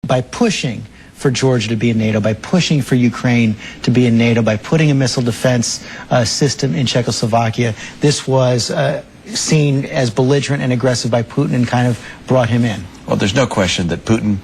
by pushing for Georgia to be in NATO, by pushing for Ukraine to be in NATO, by putting a missile defense system in Czechoslovakia. This was seen as belligerent and aggressive by Putin and kind of brought him in. Well, there's no question that Putin,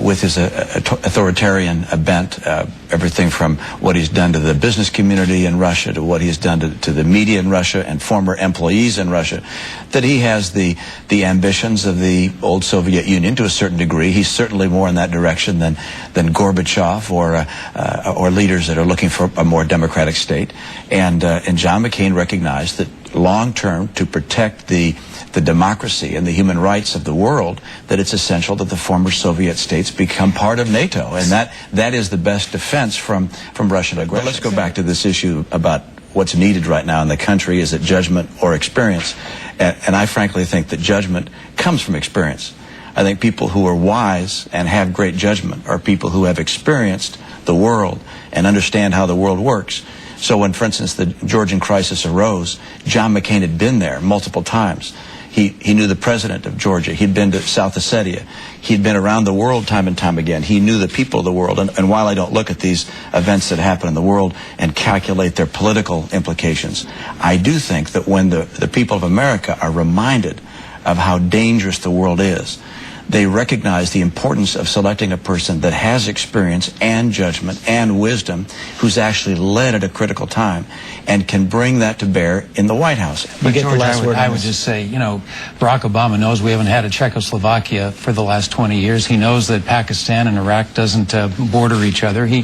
with his authoritarian bent, everything from what he's done to the business community in Russia to what he's done to the media in Russia and former employees in Russia, that he has the ambitions of the old Soviet Union to a certain degree. He's certainly more in that direction than Gorbachev or leaders that are looking for a more democratic state. And John McCain recognized that long term, to protect the democracy and the human rights of the world, that it's essential that the former Soviet states become part of NATO, and that is the best defense from Russian aggression. But let's go back to this issue about what's needed right now in the country. Is it judgment or experience? And I frankly think that judgment comes from experience. I think people who are wise and have great judgment are people who have experienced the world and understand how the world works. So when, for instance, the Georgian crisis arose, John McCain had been there multiple times. He knew the president of Georgia. He'd been to South Ossetia. He'd been around the world time and time again. He knew the people of the world. And while I don't look at these events that happen in the world and calculate their political implications, I do think that when the people of America are reminded of how dangerous the world is, they recognize the importance of selecting a person that has experience and judgment and wisdom, who's actually led at a critical time and can bring that to bear in the White House. But George, I would just say, you know, Barack Obama knows we haven't had a Czechoslovakia for the last 20 years. He knows that Pakistan and Iraq doesn't border each other. He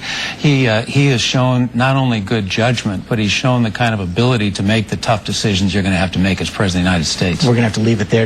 has shown not only good judgment, but he's shown the kind of ability to make the tough decisions you're going to have to make as President of the United States. We're going to have to leave it there.